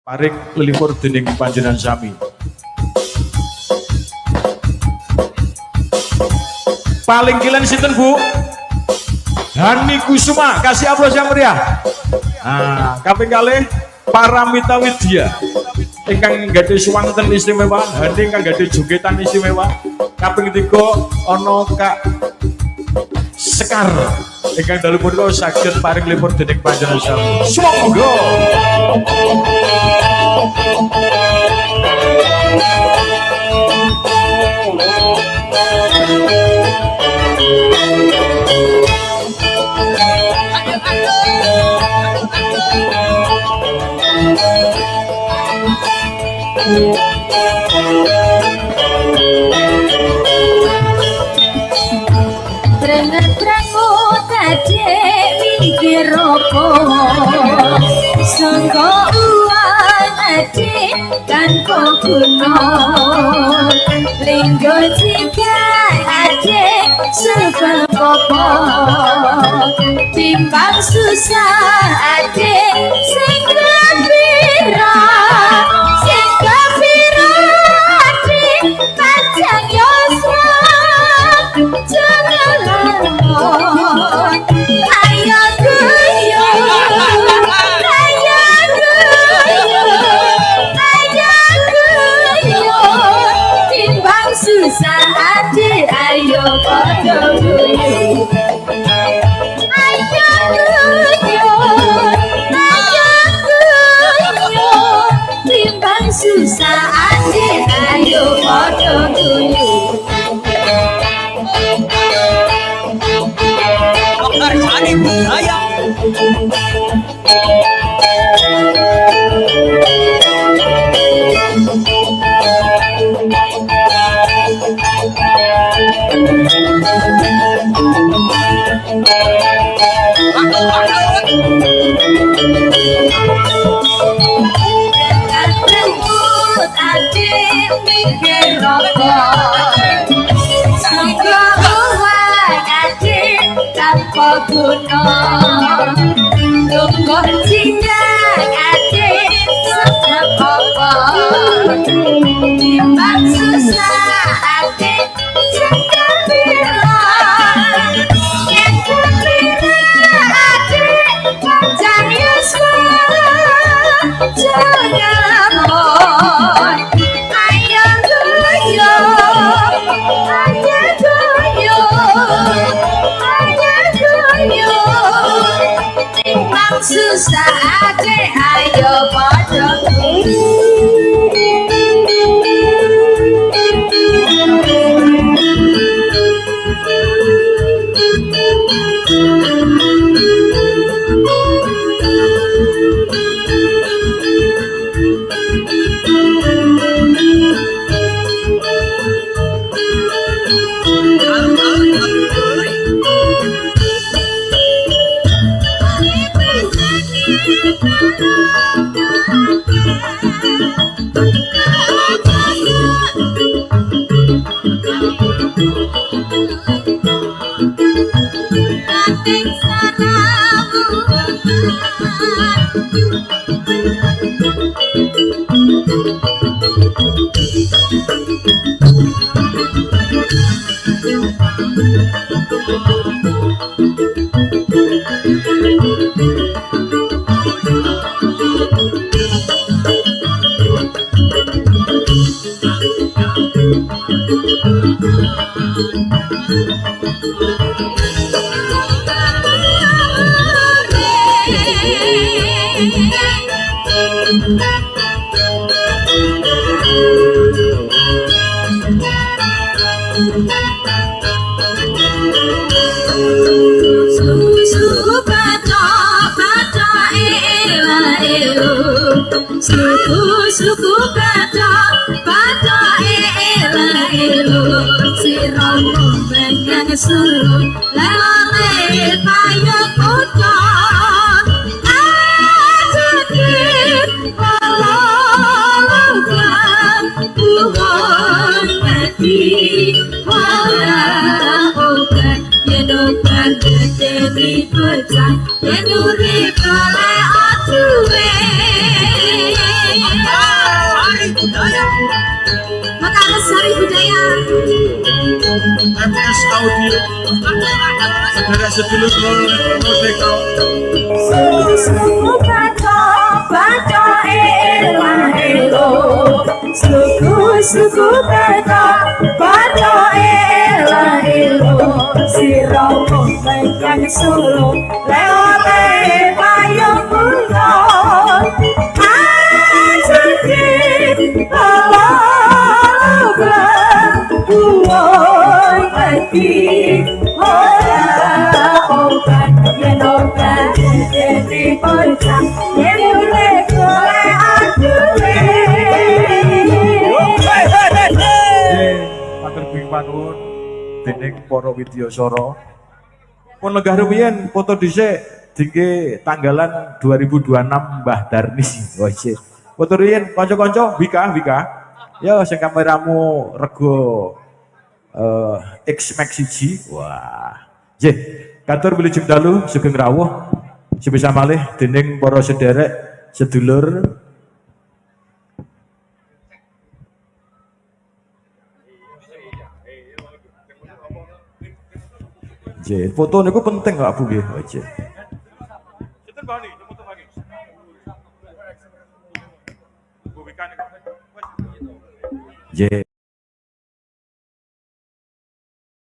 Paring lelipur dening panjenengan sami. Paling kilen sinten Bu? Hani Kusuma, kasih aplaus yang meriah. Nah, kaping kalih Paramita Widya ingkang gadhe swanten istimewa, Hani ingkang gadhe jogetan istimewa. Kaping 3 ana Kak Sekar ingkang dalu punika saged paring lipur dening panjenengan sami. Sumangga. Prangut adek mikir opo sangka uang adek kan kok guna linggo jika adek sebab opo timbang susah adek sing gembira adek panjang yoswa jangan ayo guyo timbang susah adik ayo padha guyo timbang susah adik ayo padha guyo Cari budaya. Rambut adik mikir rokok sangka uang adik tanpa guna tunggu cinta adik sebab apa timbang susah adik jangan bilang yang gembira adik panjang yuswa jangan boy ayo guyo timbang susah adik ayo padha suku kata elo siramo menyang surut lele payo kota adikit walaukan Tuhan mati walaukan yedokan demi pecah yenuri kale atuwe MS Audio saudara sedulur Merdeka Suku baca baca elah elo suku baca baca elah elo siro yang solo lewat payung kulon asati lalaga buai mati ora obat yen obat jadi bocah yen oleh kowe aduwe matur panuwun dening para widyasara pun lenggah rumiyin foto dhisik dingge tanggalan 2026 Mbah Darni. Oh iya. Foto riyen kanca-kanca Wika. Ya sing kameramu rego X Max 1. Wah. Nggih, katur wilujeng dalu sugeng rawuh sebisa malih dening para sederek sedulur J, foto niku penting kok Bu nggih. Oh, J. Sinten bani, foto bani. Bu Wika niku. J.